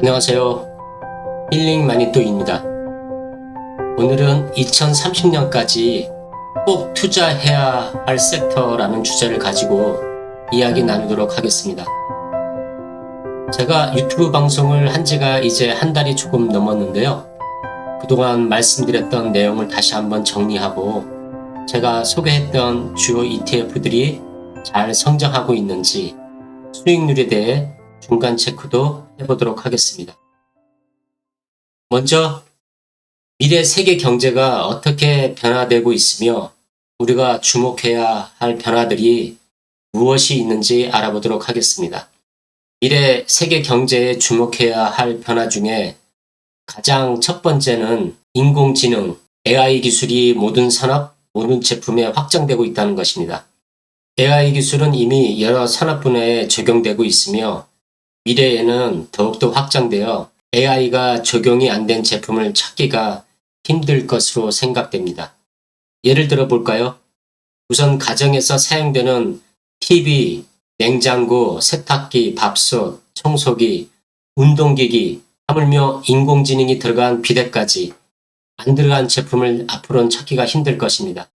안녕하세요. 힐링 마니또입니다. 오늘은 2030년까지 꼭 투자해야 할 섹터라는 주제를 가지고 이야기 나누도록 하겠습니다. 제가 유튜브 방송을 한 지가 이제 한 달이 조금 넘었는데요. 그동안 말씀드렸던 내용을 다시 한번 정리하고 제가 소개했던 주요 ETF들이 잘 성장하고 있는지 수익률에 대해 중간 체크도 해보도록 하겠습니다. 먼저 미래 세계 경제가 어떻게 변화되고 있으며 우리가 주목해야 할 변화들이 무엇이 있는지 알아보도록 하겠습니다. 미래 세계 경제에 주목해야 할 변화 중에 가장 첫 번째는 인공지능, AI 기술이 모든 산업, 모든 제품에 확장되고 있다는 것입니다. AI 기술은 이미 여러 산업 분야에 적용되고 있으며 미래에는 더욱더 확장되어 AI가 적용이 안 된 제품을 찾기가 힘들 것으로 생각됩니다. 예를 들어 볼까요? 우선 가정에서 사용되는 TV, 냉장고, 세탁기, 밥솥, 청소기, 운동기기, 하물며 인공지능이 들어간 비데까지 안 들어간 제품을 앞으로는 찾기가 힘들 것입니다.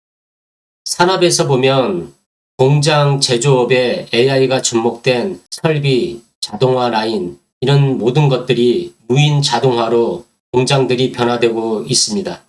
산업에서 보면 공장 제조업에 AI가 접목된 설비, 자동화 라인, 이런 모든 것들이 무인 자동화로 공장들이 변화되고 있습니다.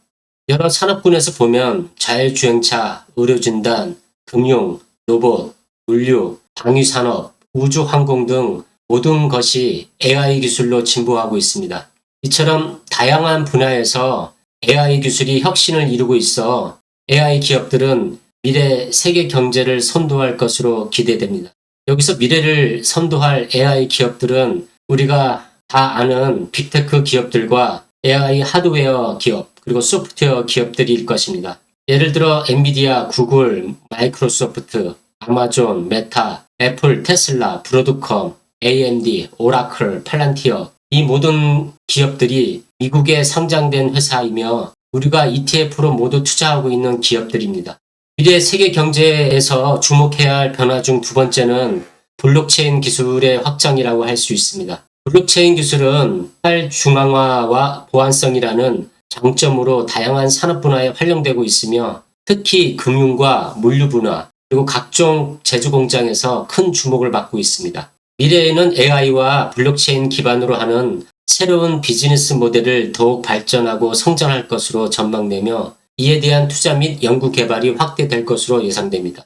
여러 산업군에서 보면 자율주행차, 의료진단, 금융, 로봇, 물류, 방위산업, 우주항공 등 모든 것이 AI 기술로 진보하고 있습니다. 이처럼 다양한 분야에서 AI 기술이 혁신을 이루고 있어 AI 기업들은 미래 세계 경제를 선도할 것으로 기대됩니다. 여기서 미래를 선도할 AI 기업들은 우리가 다 아는 빅테크 기업들과 AI 하드웨어 기업 그리고 소프트웨어 기업들일 것입니다. 예를 들어 엔비디아, 구글, 마이크로소프트, 아마존, 메타, 애플, 테슬라, 브로드컴, AMD, 오라클, 팔란티어 이 모든 기업들이 미국에 상장된 회사이며 우리가 ETF로 모두 투자하고 있는 기업들입니다. 미래 세계 경제에서 주목해야 할 변화 중 두 번째는 블록체인 기술의 확장이라고 할 수 있습니다. 블록체인 기술은 탈중앙화와 보안성이라는 장점으로 다양한 산업 분야에 활용되고 있으며 특히 금융과 물류 분야 그리고 각종 제조 공장에서 큰 주목을 받고 있습니다. 미래에는 AI와 블록체인 기반으로 하는 새로운 비즈니스 모델을 더욱 발전하고 성장할 것으로 전망되며 이에 대한 투자 및 연구 개발이 확대될 것으로 예상됩니다.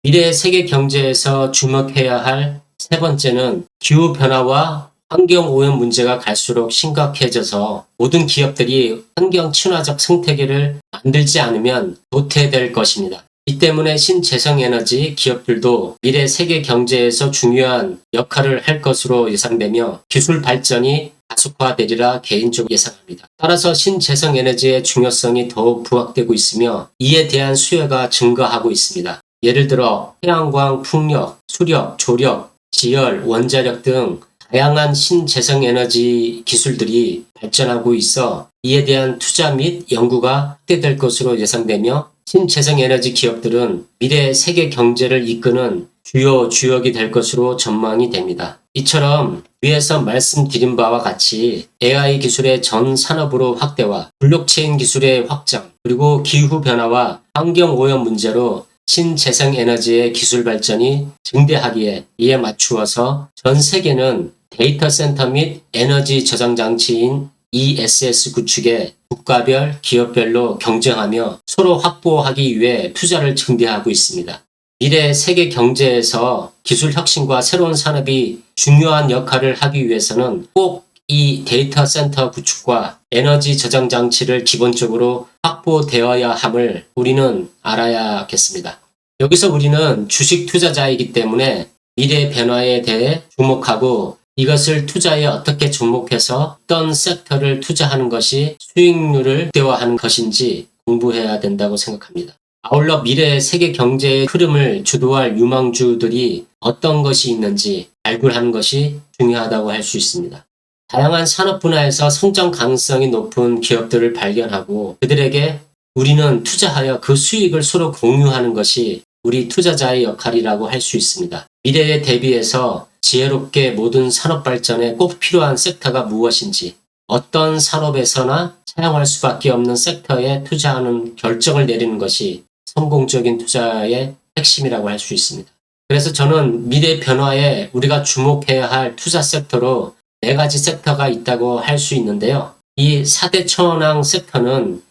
미래 세계 경제에서 주목해야 할 세 번째는 기후변화와 환경오염 문제가 갈수록 심각해져서 모든 기업들이 환경 친화적 생태계를 만들지 않으면 도태될 것입니다. 이 때문에 신재생에너지 기업들도 미래 세계 경제에서 중요한 역할을 할 것으로 예상되며 기술 발전이 가속화되리라 개인적으로 예상합니다. 따라서 신재생에너지의 중요성이 더욱 부각되고 있으며 이에 대한 수요가 증가하고 있습니다. 예를 들어 태양광, 풍력, 수력, 조력, 지열, 원자력 등 다양한 신재생에너지 기술들이 발전하고 있어 이에 대한 투자 및 연구가 확대될 것으로 예상되며 신재생에너지 기업들은 미래 세계 경제를 이끄는 주요 주역이 될 것으로 전망이 됩니다. 이처럼 위에서 말씀드린 바와 같이 AI 기술의 전 산업으로 확대와 블록체인 기술의 확장 그리고 기후변화와 환경오염 문제로 신재생에너지의 기술 발전이 증대하기에 이에 맞추어서 전 세계는 데이터 센터 및 에너지 저장 장치인 ESS 구축에 국가별, 기업별로 경쟁하며 서로 확보하기 위해 투자를 증대하고 있습니다. 미래 세계 경제에서 기술 혁신과 새로운 산업이 중요한 역할을 하기 위해서는 꼭 이 데이터 센터 구축과 에너지 저장 장치를 기본적으로 확보되어야 함을 우리는 알아야겠습니다. 여기서 우리는 주식 투자자이기 때문에 미래 변화에 대해 주목하고 이것을 투자에 어떻게 접목해서 어떤 섹터를 투자하는 것이 수익률을 극대화하는 것인지 공부해야 된다고 생각합니다. 아울러 미래 세계 경제의 흐름을 주도할 유망주들이 어떤 것이 있는지 발굴하는 것이 중요하다고 할 수 있습니다. 다양한 산업 분야에서 성장 가능성이 높은 기업들을 발견하고 그들에게 우리는 투자하여 그 수익을 서로 공유하는 것이 우리 투자자의 역할이라고 할 수 있습니다. 미래에 대비해서 지혜롭게 모든 산업 발전에 꼭 필요한 섹터가 무엇인지, 어떤 산업에서나 사용할 수밖에 없는 섹터에 투자하는 결정을 내리는 것이 성공적인 투자의 핵심이라고 할 수 있습니다. 그래서 저는 미래 변화에 우리가 주목해야 할 투자 섹터로 4가지 섹터가 있다고 할 수 있는데요. 이 4대 천왕 섹터는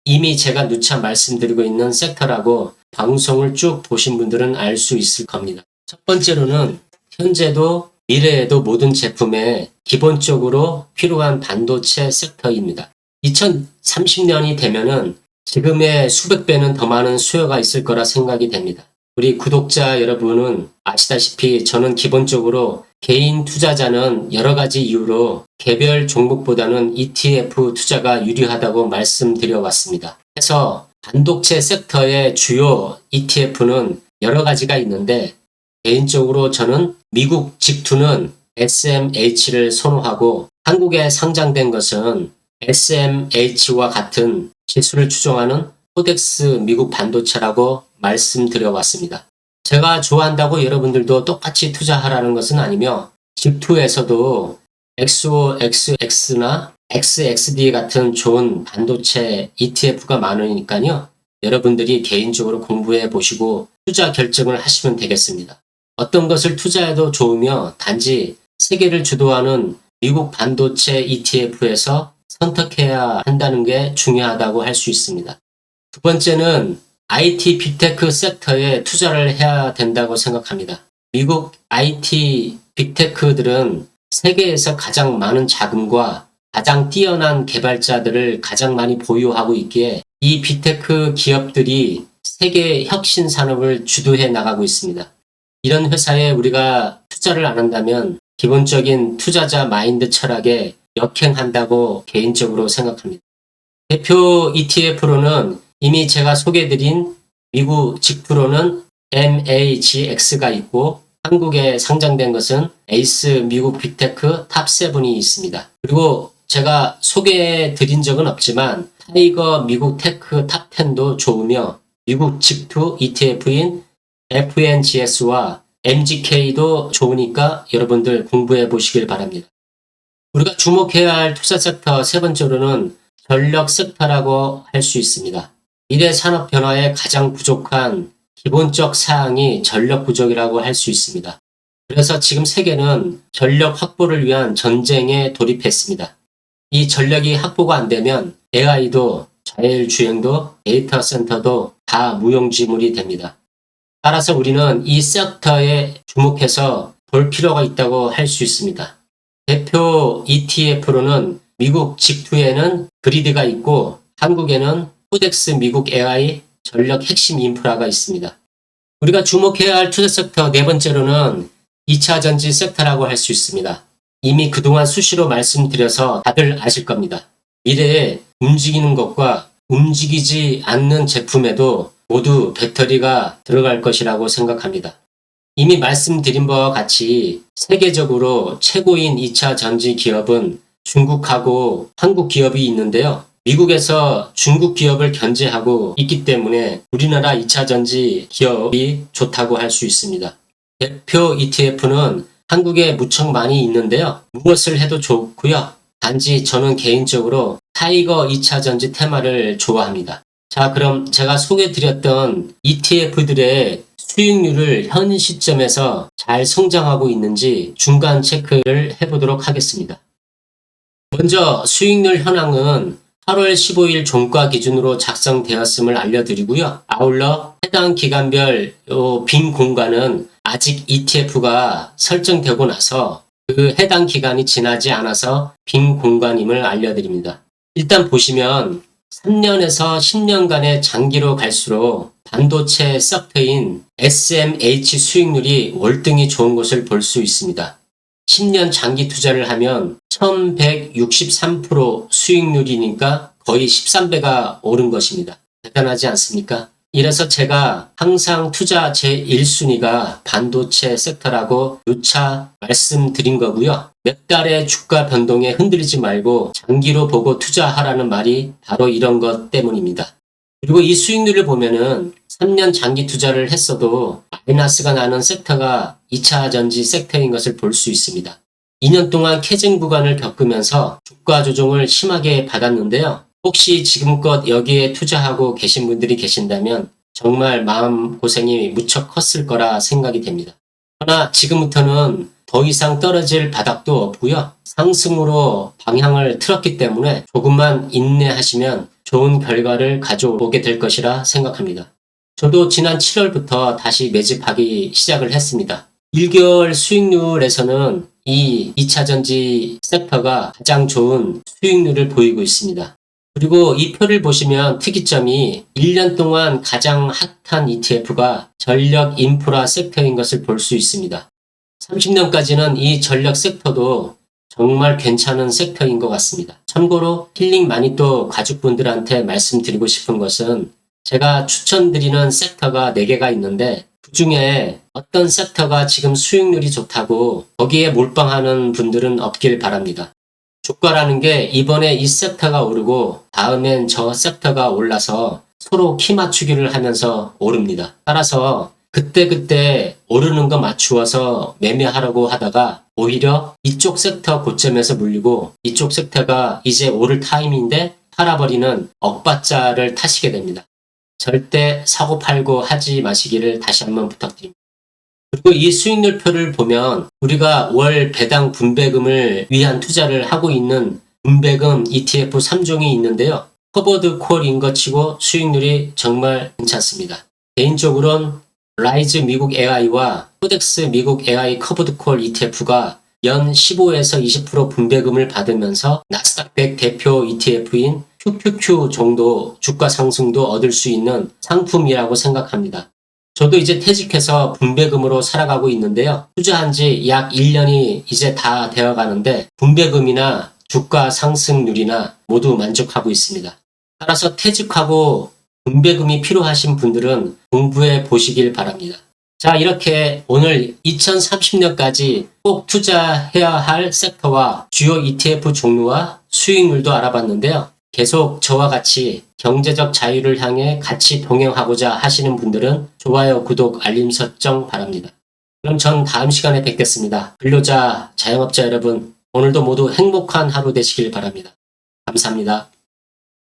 이미 제가 누차 말씀드리고 있는 섹터라고 방송을 쭉 보신 분들은 알 수 있을 겁니다. 첫 번째로는 현재도 미래에도 모든 제품에 기본적으로 필요한 반도체 섹터입니다. 2030년이 되면은 지금의 수백 배는 더 많은 수요가 있을 거라 생각이 됩니다. 우리 구독자 여러분은 아시다시피 저는 기본적으로 개인 투자자는 여러 가지 이유로 개별 종목보다는 ETF 투자가 유리하다고 말씀드려 왔습니다. 그래서 반도체 섹터의 주요 ETF는 여러 가지가 있는데 개인적으로 저는 미국 직투는 SMH를 선호하고 한국에 상장된 것은 SMH와 같은 지수를 추종하는 코덱스 미국 반도체라고 말씀드려 왔습니다. 제가 좋아한다고 여러분들도 똑같이 투자하라는 것은 아니며 직투에서도 XOXX나 XXD 같은 좋은 반도체 ETF가 많으니까요. 여러분들이 개인적으로 공부해 보시고 투자 결정을 하시면 되겠습니다. 어떤 것을 투자해도 좋으며 단지 세계를 주도하는 미국 반도체 ETF에서 선택해야 한다는 게 중요하다고 할 수 있습니다. 두 번째는 IT 빅테크 섹터에 투자를 해야 된다고 생각합니다. 미국 IT 빅테크들은 세계에서 가장 많은 자금과 가장 뛰어난 개발자들을 가장 많이 보유하고 있기에 이 빅테크 기업들이 세계 혁신 산업을 주도해 나가고 있습니다. 이런 회사에 우리가 투자를 안 한다면 기본적인 투자자 마인드 철학에 역행한다고 개인적으로 생각합니다. 대표 ETF로는 이미 제가 소개해드린 미국 직투로는 MAGX가 있고 한국에 상장된 것은 에이스 미국 빅테크 탑7이 있습니다. 그리고 제가 소개해드린 적은 없지만 타이거 미국 테크 탑10도 좋으며 미국 직투 ETF인 FNGS와 MGK도 좋으니까 여러분들 공부해 보시길 바랍니다. 우리가 주목해야 할 투자 섹터 세 번째로는 전력 섹터라고 할 수 있습니다. 미래 산업 변화에 가장 부족한 기본적 사항이 전력 부족이라고 할 수 있습니다. 그래서 지금 세계는 전력 확보를 위한 전쟁에 돌입했습니다. 이 전력이 확보가 안 되면 AI도 자율주행도 데이터 센터도 다 무용지물이 됩니다. 따라서 우리는 이 섹터에 주목해서 볼 필요가 있다고 할 수 있습니다. 대표 ETF로는 미국 직투에는 그리드가 있고 한국에는 코덱스 미국 AI 전력 핵심 인프라가 있습니다. 우리가 주목해야 할 투자 섹터 네 번째로는 2차 전지 섹터라고 할 수 있습니다. 이미 그동안 수시로 말씀드려서 다들 아실 겁니다. 미래에 움직이는 것과 움직이지 않는 제품에도 모두 배터리가 들어갈 것이라고 생각합니다. 이미 말씀드린 바와 같이 세계적으로 최고인 2차 전지 기업은 중국하고 한국 기업이 있는데요. 미국에서 중국 기업을 견제하고 있기 때문에 우리나라 2차 전지 기업이 좋다고 할 수 있습니다. 대표 ETF는 한국에 무척 많이 있는데요. 무엇을 해도 좋고요. 단지 저는 개인적으로 타이거 2차 전지 테마를 좋아합니다. 자, 그럼 제가 소개드렸던 ETF들의 수익률을 현 시점에서 잘 성장하고 있는지 중간 체크를 해보도록 하겠습니다. 먼저 수익률 현황은 8월 15일 종가 기준으로 작성되었음을 알려드리고요. 아울러 해당 기간별 빈 공간은 아직 ETF가 설정되고 나서 그 해당 기간이 지나지 않아서 빈 공간임을 알려드립니다. 일단 보시면 3년에서 10년간의 장기로 갈수록 반도체 섹터인 SMH 수익률이 월등히 좋은 것을 볼 수 있습니다. 10년 장기 투자를 하면 1163% 수익률이니까 거의 13배가 오른 것입니다. 대단하지 않습니까? 이래서 제가 항상 투자 제1순위가 반도체 섹터라고 누차 말씀드린 거고요. 몇 달의 주가 변동에 흔들리지 말고 장기로 보고 투자하라는 말이 바로 이런 것 때문입니다. 그리고 이 수익률을 보면은 3년 장기 투자를 했어도 마이너스가 나는 섹터가 2차 전지 섹터인 것을 볼 수 있습니다. 2년 동안 캐증 구간을 겪으면서 주가 조정을 심하게 받았는데요. 혹시 지금껏 여기에 투자하고 계신 분들이 계신다면 정말 마음고생이 무척 컸을 거라 생각이 됩니다. 그러나 지금부터는 더 이상 떨어질 바닥도 없고요. 상승으로 방향을 틀었기 때문에 조금만 인내하시면 좋은 결과를 가져오게 될 것이라 생각합니다. 저도 지난 7월부터 다시 매집하기 시작을 했습니다. 1개월 수익률에서는 이 2차전지 섹터가 가장 좋은 수익률을 보이고 있습니다. 그리고 이 표를 보시면 특이점이 1년 동안 가장 핫한 ETF가 전력 인프라 섹터인 것을 볼 수 있습니다. 30년까지는 이 전력 섹터도 정말 괜찮은 섹터인 것 같습니다. 참고로 힐링 마니또 가족분들한테 말씀드리고 싶은 것은 제가 추천드리는 섹터가 4개가 있는데 그 중에 어떤 섹터가 지금 수익률이 좋다고 거기에 몰빵하는 분들은 없길 바랍니다. 주가라는 게 이번에 이 섹터가 오르고 다음엔 저 섹터가 올라서 서로 키 맞추기를 하면서 오릅니다. 따라서 그때 오르는 거 맞추어서 매매하려고 하다가 오히려 이쪽 섹터 고점에서 물리고 이쪽 섹터가 이제 오를 타임인데 팔아버리는 억바자를 타시게 됩니다. 절대 사고 팔고 하지 마시기를 다시 한번 부탁드립니다. 그리고 이 수익률표를 보면 우리가 월 배당 분배금을 위한 투자를 하고 있는 분배금 ETF 3종이 있는데요. 커버드 콜인 것 치고 수익률이 정말 괜찮습니다. 개인적으로는 라이즈 미국 AI와 코덱스 미국 AI 커버드 콜 ETF가 연 15에서 20% 분배금을 받으면서 나스닥 100 대표 ETF인 QQQ 정도 주가 상승도 얻을 수 있는 상품이라고 생각합니다. 저도 이제 퇴직해서 분배금으로 살아가고 있는데요. 투자한 지 약 1년이 이제 다 되어 가는데 분배금이나 주가 상승률이나 모두 만족하고 있습니다. 따라서 퇴직하고 분배금이 필요하신 분들은 공부해 보시길 바랍니다. 자, 이렇게 오늘 2030년까지 꼭 투자해야 할 섹터와 주요 ETF 종류와 수익률도 알아봤는데요. 계속 저와 같이 경제적 자유를 향해 같이 동행하고자 하시는 분들은 좋아요, 구독, 알림 설정 바랍니다. 그럼 전 다음 시간에 뵙겠습니다. 근로자, 자영업자 여러분, 오늘도 모두 행복한 하루 되시길 바랍니다. 감사합니다.